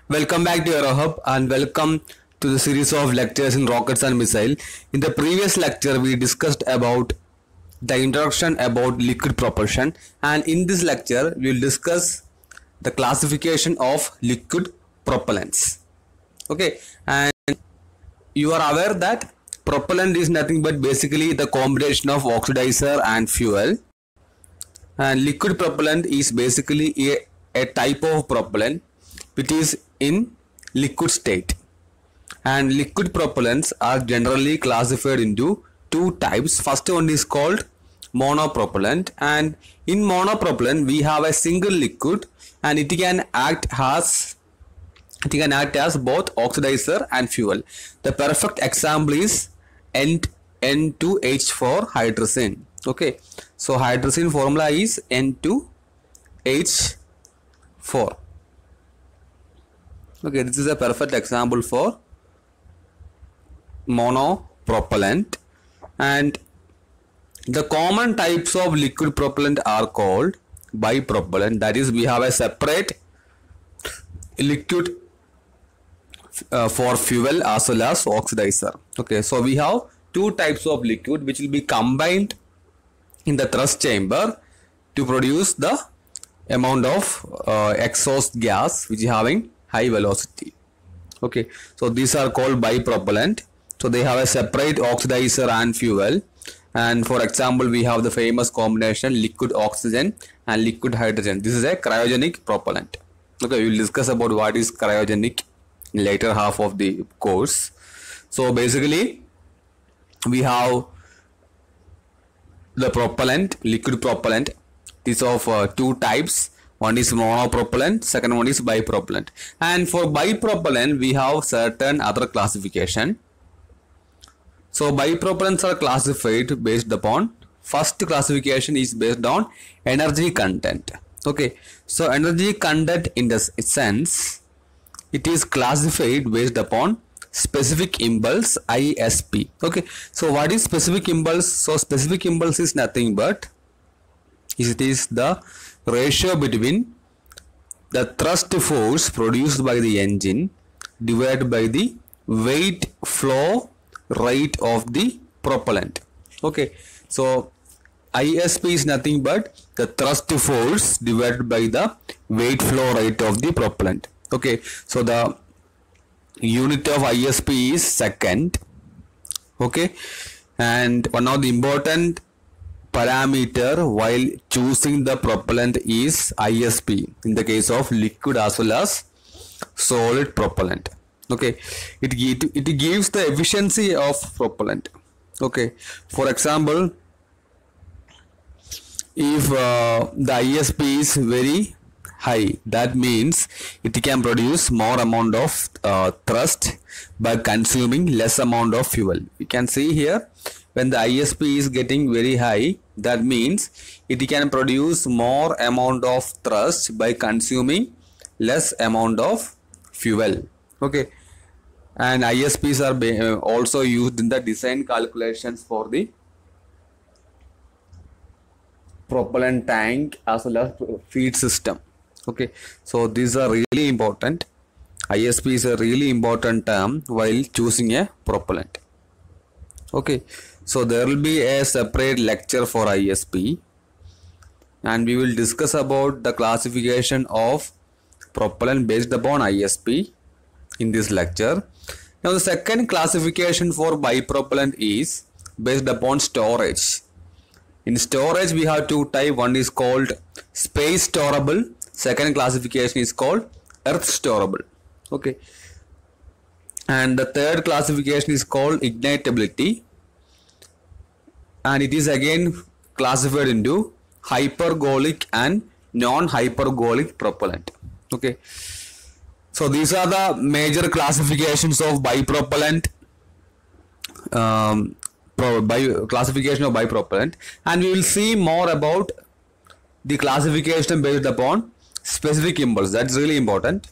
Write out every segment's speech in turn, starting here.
Welcome back to EuroHub and welcome to the series of lectures in rockets and missile. In the previous lecture, we discussed about the introduction about liquid propulsion, and in this lecture, we will discuss the classification of liquid propellants. Okay, and you are aware that propellant is nothing but basically the combination of oxidizer and fuel, and liquid propellant is basically a type of propellant which is in liquid state. And liquid propellants are generally classified into two types. First one is called monopropellant, and in monopropellant we have a single liquid and it can act as both oxidizer and fuel. The perfect example is N2H4 hydrazine. Okay, so hydrazine formula is N2H4. Okay, this is a perfect example for monopropellant. And the common types of liquid propellant are called bipropellant. That is, we have a separate liquid for fuel as well as oxidizer. Okay, so we have two types of liquid which will be combined in the thrust chamber to produce the amount of exhaust gas which is having high velocity. Okay, so these are called bipropellant. So they have a separate oxidizer and fuel. And for example, we have the famous combination liquid oxygen and liquid hydrogen. This is a cryogenic propellant. Okay, we will discuss about what is cryogenic in later half of the course. So basically, we have the propellant, liquid propellant. These of two types. One is monopropellant, second one is bipropellant. And for bipropellant, we have certain other classification. So bipropellants are classified based upon, first classification is based on energy content. Okay, so energy content in the sense, it is classified based upon specific impulse ISP. Okay, so what is specific impulse? So specific impulse is nothing but it is the ratio between the thrust force produced by the engine divided by the weight flow rate of the propellant. Okay, so ISP is nothing but the thrust force divided by the weight flow rate of the propellant. Okay, so the unit of ISP is second. Okay, and one of the important parameter while choosing the propellant is ISP in the case of liquid as well as solid propellant. Okay, it gives the efficiency of propellant. Okay, for example, if the ISP is very high, that means it can produce more amount of thrust by consuming less amount of fuel. You can see here, when the ISP is getting very high, that means it can produce more amount of thrust by consuming less amount of fuel. Okay, and ISPs are also used in the design calculations for the propellant tank as well as feed system. Okay, so these are really important. ISP is a really important term while choosing a propellant. Okay, so there will be a separate lecture for ISP, and we will discuss about the classification of propellant based upon ISP in this lecture. Now the second classification for bipropellant is based upon storage. In storage we have two types. One is called space storable. Second classification is called earth storable. Okay, and the third classification is called ignitability, and it is again classified into hypergolic and non-hypergolic propellant. Okay, so these are the major classifications of bipropellant, classification of bipropellant, and we will see more about the classification based upon specific impulse. That's really important.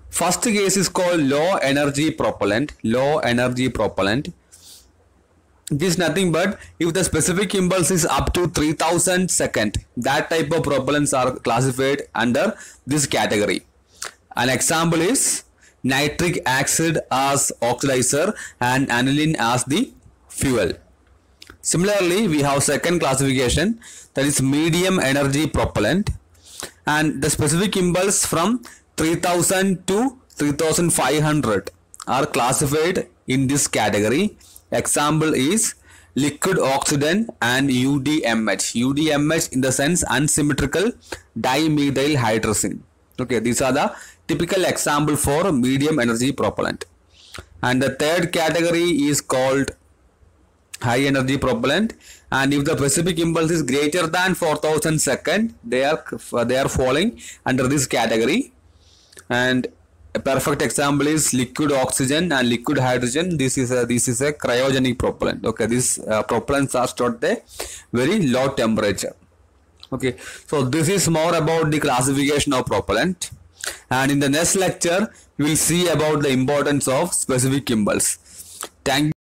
First case is called low energy propellant. Low energy propellant. It is nothing but if the specific impulse is up to 3000 second, that type of propellants are classified under this category. An example is nitric acid as oxidizer and aniline as the fuel. Similarly, we have second classification, that is medium energy propellant, and the specific impulse from 3000 to 3500 are classified in this category. Example is liquid oxygen and UDMH. UDMH in the sense unsymmetrical dimethyl hydrazine. Okay, these are the typical example for medium energy propellant. And the third category is called high energy propellant, and if the specific impulse is greater than 4000 second, they are falling under this category. And a perfect example is liquid oxygen and liquid hydrogen. This is a cryogenic propellant. Okay, these propellants are stored at a very low temperature. Okay, so this is more about the classification of propellant, and in the next lecture we will see about the importance of specific impulse. Thank you.